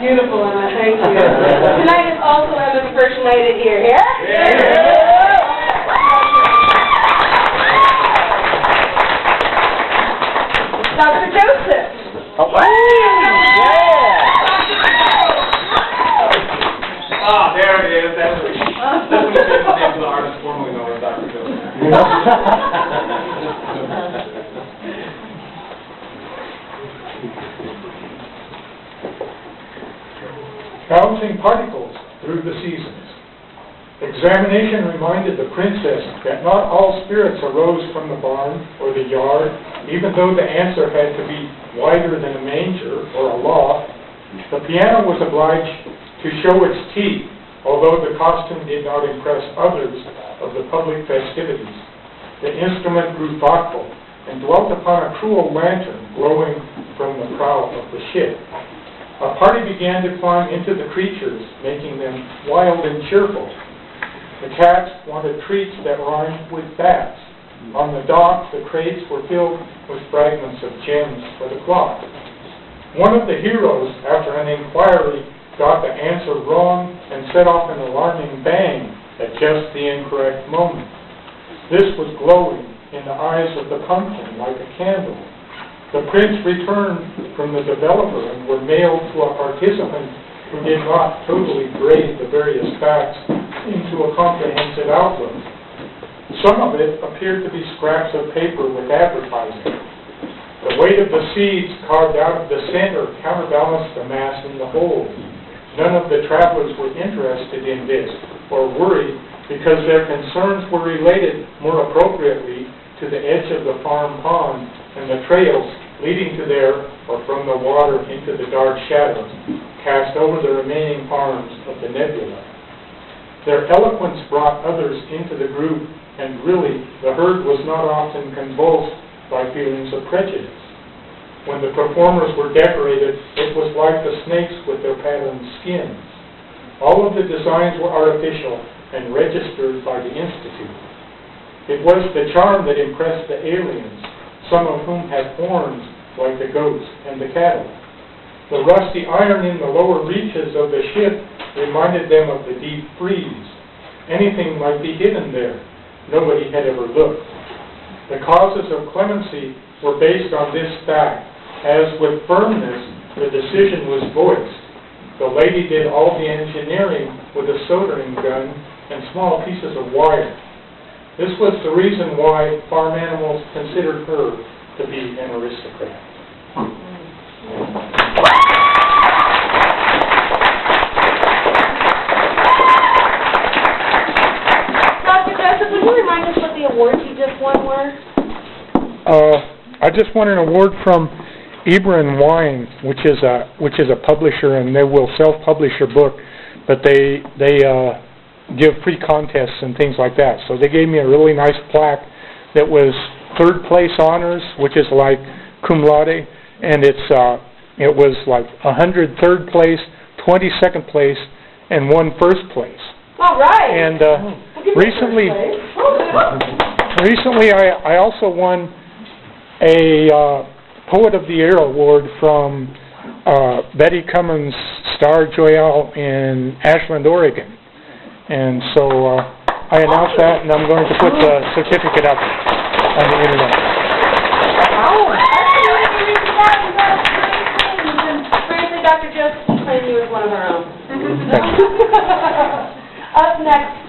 Beautiful, Emma. Thank you. Tonight is also Emma's first night at here. Yeah? Dr. Joseph. Oh, wow. Yeah. Ah, there it is. That's the name of the artist formerly known as Dr. Joseph. Bouncing particles through the seasons. Examination reminded the princess that not all spirits arose from the barn or the yard, even though the answer had to be wider than a manger or a loft. The piano was obliged to show its teeth, although the costume did not impress others of the public festivities. The instrument grew thoughtful and dwelt upon a cruel lantern glowing from the prow of the ship. A party began to climb into the creatures, making them wild and cheerful. The cats wanted treats that rhymed with bats. On the dock, the crates were filled with fragments of gems for the clock. One of the heroes, after an inquiry, got the answer wrong and set off an alarming bang at just the incorrect moment. This was glowing in the eyes of the pumpkin like a candle. The prints returned from the developer and were mailed to a participant who did not totally grade the various facts into a comprehensive outlook. Some of it appeared to be scraps of paper with advertising. The weight of the seeds carved out of the center counterbalanced the mass in the holes. None of the travelers were interested in this or worried because their concerns were related more appropriately to the edge of the farm pond and the trails leading to there or from the water into the dark shadows cast over the remaining arms of the nebula. Their eloquence brought others into the group, and really, the herd was not often convulsed by feelings of prejudice. When the performers were decorated, it was like the snakes with their patterned skins. All of the designs were artificial and registered by the Institute. It was the charm that impressed the aliens, some of whom had horns like the goats and the cattle. The rusty iron in the lower reaches of the ship reminded them of the deep freeze. Anything might be hidden there. Nobody had ever looked. The causes of clemency were based on this fact. As with firmness, the decision was voiced. The lady did all the engineering with a soldering gun and small pieces of wire. This was the reason why farm animals considered her to be an aristocrat. Dr. Joseph, would you remind us what the awards you just won were? I just won an award from Ebron Wine, which is a publisher, and they will self-publish your book, but they give free contests and things like that. So they gave me a really nice plaque that was third place honors, which is like cum laude, and it was like 100 third place, 20 second place, and 1 first place. All right. And recently I also won a Poet of the Year award from Betty Cummins Star Joyal in Ashland, Oregon. And so I announced that, and I'm going to put the certificate up on the internet. Frankly, Dr. Joseph claimed you as one of our own. Up next,